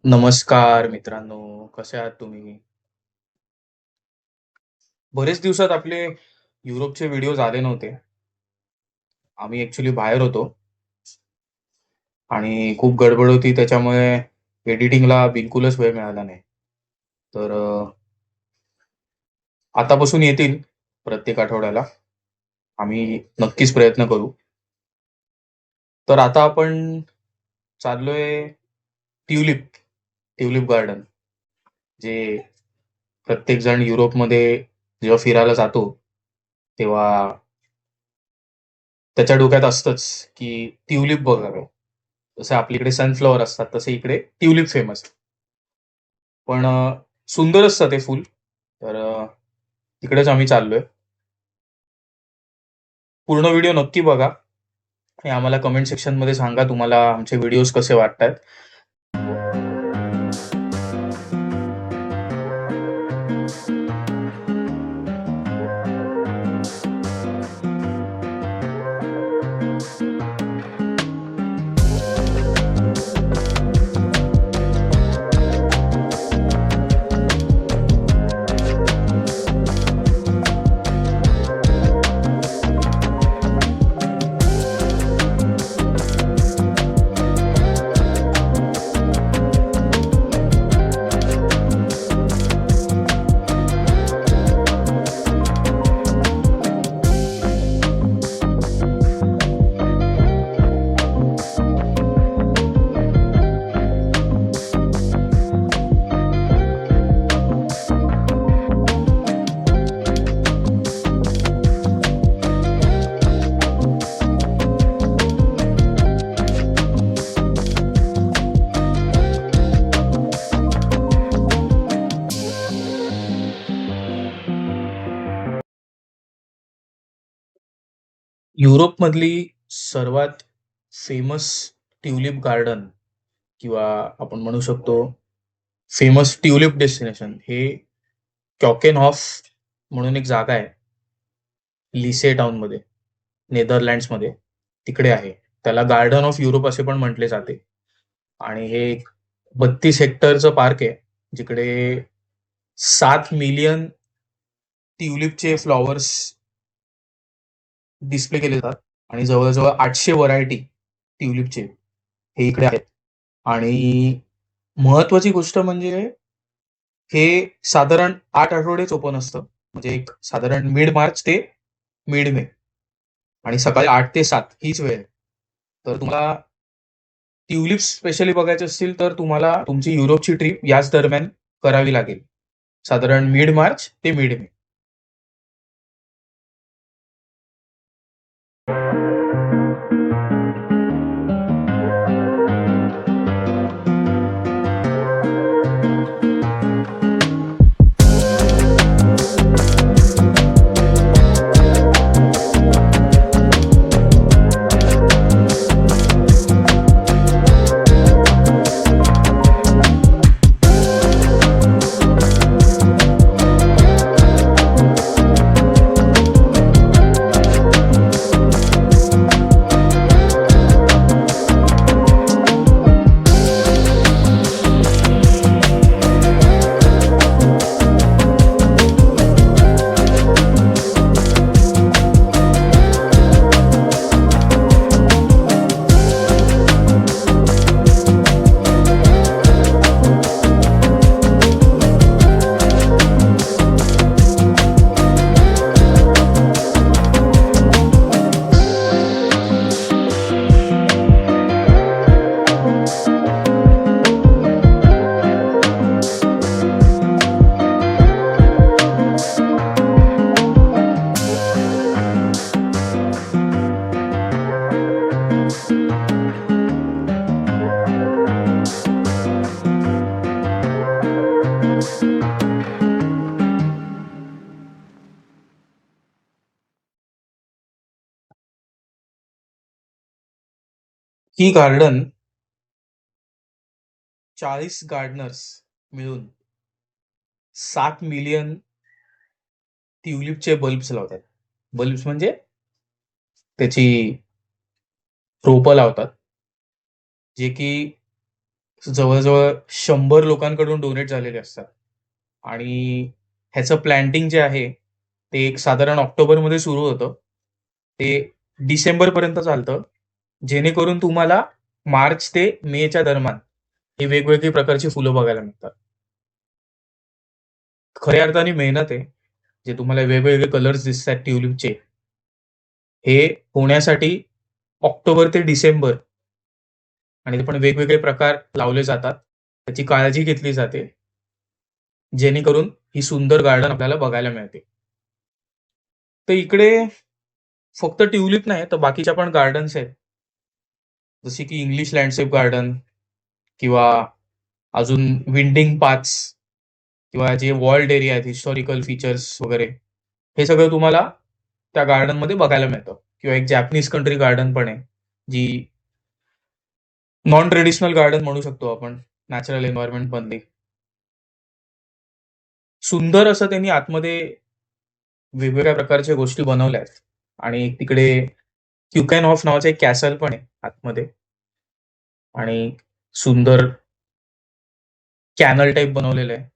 नमस्कार मित्रांनो, कसे आहात तुम्ही? बरेच दिवसात आपले युरोपचे व्हिडिओज आले नव्हते. आम्ही ॲक्चुअली बाहेर होतो आणि खूप गडबड होती त्याच्यामुळे एडिटिंगला बिलकुलच वेळ मिळाला नाही. तर आतापासून येतील प्रत्येक आठवड्याला. आम्ही नक्कीच प्रयत्न करू. तर आता आपण चाललोय ट्युलिप, ट्युलिप गार्डन जे प्रत्येक जण युरोपमध्ये जेव्हा फिरायला जातो, तेव्हा त्याच्या डोक्यात असतंच, की ट्युलिप बघावे. जसं आपल्याकडे सनफ्लॉवर असतात, तसे इकडे ट्युलिप फेमस आहे. पण सुंदर असतं ते फुल. तर तिकडेच आम्ही चाललोय. पूर्ण व्हिडिओ नक्की बघा आणि आम्हाला कमेंट सेक्शनमध्ये सांगा तुम्हाला आमचे व्हिडिओज कसे वाटतायत. युरोपमधली सर्वात फेमस ट्युलिप गार्डन किंवा आपण म्हणू शकतो फेमस ट्युलिप डेस्टिनेशन हे कॉकेनहॉफ म्हणून एक जागा आहे लिसे टाउनमध्ये, नेदरलँड्समध्ये. तिकडे आहे. त्याला गार्डन ऑफ युरोप असे पण म्हटले जाते. आणि हे एक 32 हेक्टरचं पार्क आहे, जिकडे 7 मिलियन ट्युलिपचे फ्लॉवर्स डिस्प्ले केले जातात आणि जवळजवळ 800 व्हरायटी ट्युलिपचे हे इकडे आहेत. आणि महत्वाची गोष्ट म्हणजे हे साधारण 8 आठवडेच ओपन असतं. म्हणजे एक साधारण मिड मार्च ते मिड मे आणि सकाळी 8 ते 7 हीच वेळ आहे. तर तुम्हाला ट्युलिप्स स्पेशली बघायचे असतील तर तुम्हाला तुमची युरोपची ट्रिप याच दरम्यान करावी लागेल. साधारण मिड मार्च ते मिड मे. ही गार्डन 40 गार्डनर्स मिळून 7 मिलियन ट्युलिपचे बल्ब्स लावतात. बल्ब्स म्हणजे त्याची रोपं लावतात, जे की जवळजवळ 100 लोकांकडून डोनेट झालेले असतात. आणि ह्याचं प्लॅन्टिंग जे आहे ते एक साधारण ऑक्टोबरमध्ये सुरू होतं. ते डिसेंबरपर्यंत चालतं, जेणेकरून तुम्हाला मार्च ते मेच्या दरम्यान ही वेगवेगळी प्रकारची फुलं बघायला मिळतात. खऱ्या अर्थाने मेहनत आहे. जे तुम्हाला वेगवेगळे कलर्स दिसतात ट्युलिपचे, हे होण्यासाठी ऑक्टोबर ते डिसेंबर आणि ते पण वेगवेगळे प्रकार लावले जातात. त्याची काळजी घेतली जाते, जेणेकरून ही सुंदर गार्डन आपल्याला बघायला मिळते. तर इकडे फक्त ट्युलिप नाही तर बाकीच्या पण गार्डन्स आहेत, जसे की इंग्लिश लँडस्केप गार्डन किंवा अजून विंडिंग पाथ्स किंवा जे वॉल्ड एरिया आहेत, हिस्टॉरिकल फीचर्स वगैरे, हे सगळं तुम्हाला त्या गार्डन मध्ये बघायला मिळतं. किंवा एक जॅपनीज कंट्री गार्डन पण आहे, जी नॉन ट्रेडिशनल गार्डन म्हणू शकतो आपण, नॅचरल एन्व्हायरमेंट मधली. सुंदर असं त्यांनी आतमध्ये वेगवेगळ्या प्रकारच्या गोष्टी बनवल्या आहेत. आणि एक तिकडे क्युकॅन ऑफ नावाचं एक कॅसल पण आहे आतमध्ये, आणि सुंदर कॅनल टाईप बनवलेलं आहे.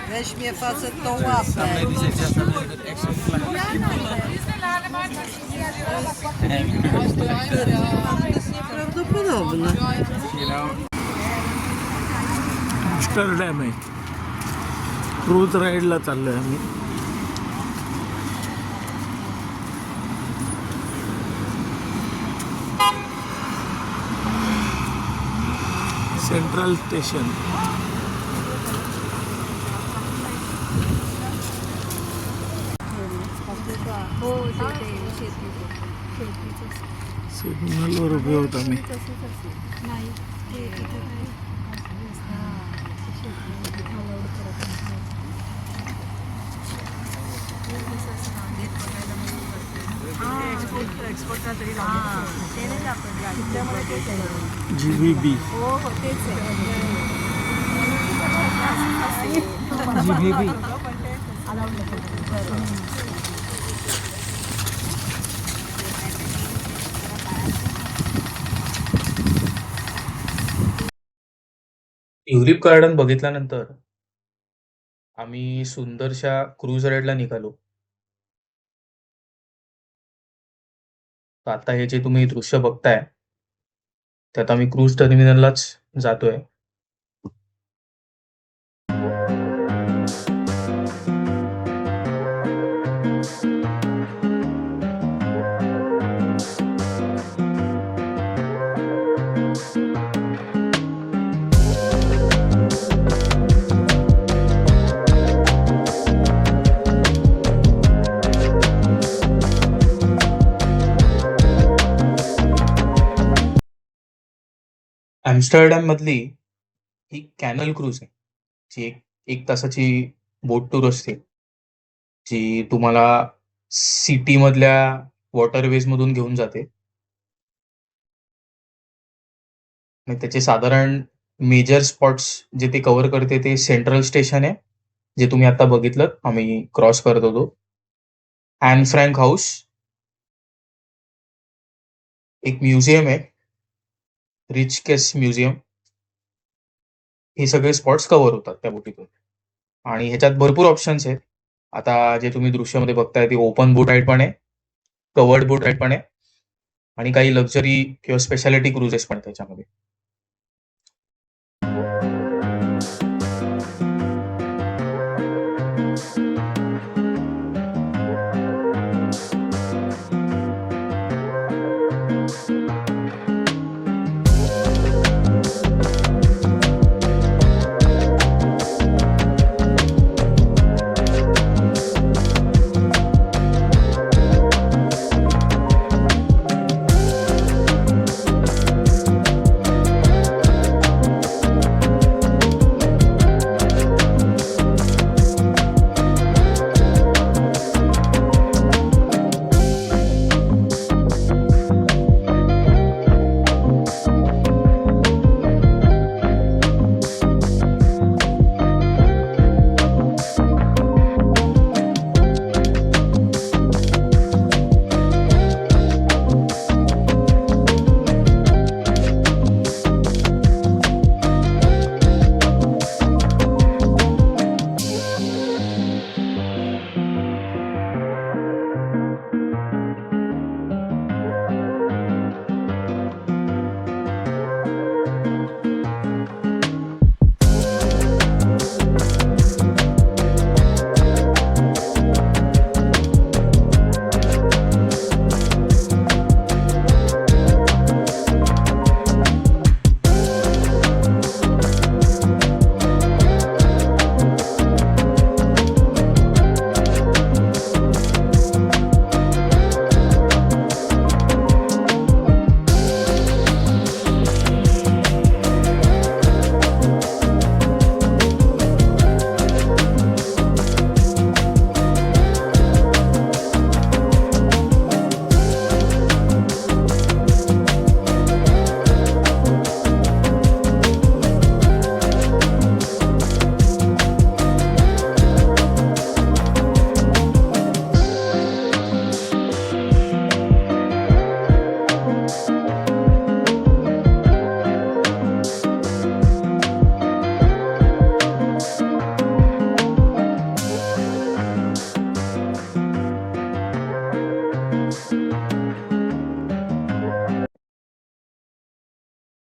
Weź mnie facet tą łapę. To jest nieprawdopodobne. Amsterdam आहे. क्रूज राईडला चाललोय आम्ही. Central station. हो ते शेतीचं सिग्नलवर उभे होत आम्ही. नाही ते तिथं काय GVB. हो हो तेच GVB. ट्युलिप गार्डन बघितल्यानंतर आम्ही सुंदरशा क्रूज राईडला निघालो. तर आता हे जे तुम्ही दृश्य बघताय, त्यात आम्ही क्रूज टर्मिनललाच जातोय. एम्स्टरडॅम मधली ही कॅनल क्रूज आहे, जी एक तासाची बोट टूर असते, जी तुम्हाला सिटी मधल्या वॉटरवेज मधून घेऊन जाते. आणि त्याचे साधारण मेजर स्पॉट्स जे ते कव्हर करते ते सेंट्रल स्टेशन आहे, जे तुम्ही आता बघितलं आम्ही क्रॉस करत होतो. ॲन फ्रँक हाऊस, एक म्युझियम आहे रिच केस म्युझियम, हे सगळे स्पॉट्स कव्हर होतात त्या बोटीतून. आणि ह्याच्यात भरपूर ऑप्शन्स आहेत. आता जे तुम्ही दृश्यामध्ये बघताय ते ओपन बोट राईड पण आहे, कवर्ड बोट राईड पण आहे, आणि काही लक्झरी किंवा स्पेशालिटी क्रुजेस पण आहेत त्याच्यामध्ये.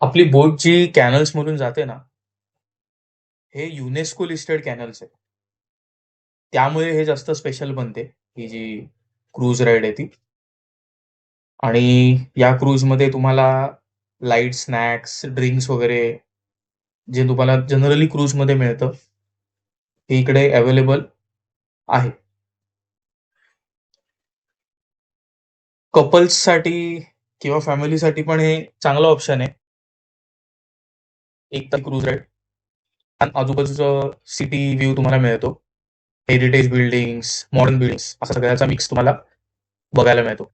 आपली बोट जी कॅनल्स मधून जाते ना, हे युनेस्को लिस्टेड कॅनल्स आहे. त्यामुळे हे जास्त स्पेशल बनते, ही जी क्रूज राईड आहे ती. आणि या क्रूज मध्ये तुम्हाला लाईट स्नॅक्स, ड्रिंक्स वगैरे जे तुम्हाला जनरली क्रूज मध्ये मिळतं, हे इकडे अवेलेबल आहे. कपल्ससाठी किंवा फॅमिलीसाठी पण हे चांगलं ऑप्शन आहे. एक तर क्रूज राईड आणि आजूबाजूचं सिटी व्ह्यू तुम्हाला मिळतो. हेरिटेज बिल्डिंग्स, मॉडर्न बिल्डिंग्स असा सगळ्याचा मिक्स तुम्हाला बघायला मिळतो.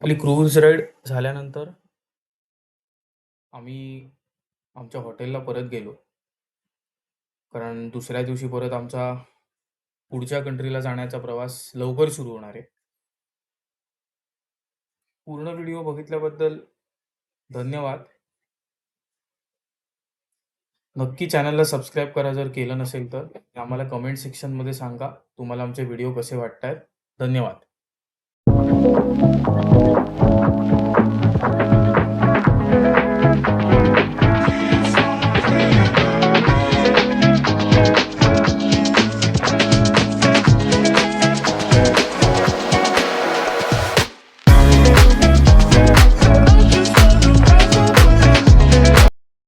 आपली क्रूज राईड झाल्यानंतर आम्ही आमच्या हॉटेलला परत गेलो, कारण दुसऱ्या दिवशी परत आमचा पुढच्या कंट्रीला जाण्याचा प्रवास लवकर सुरू होणार आहे. पूर्ण व्हिडिओ बघितल्याबद्दल धन्यवाद. नक्की चॅनलला सबस्क्राईब करा जर केलं नसेल तर. आम्हाला कमेंट सेक्शनमध्ये सांगा तुम्हाला आमचे व्हिडिओ कसे वाटतायत. धन्यवाद.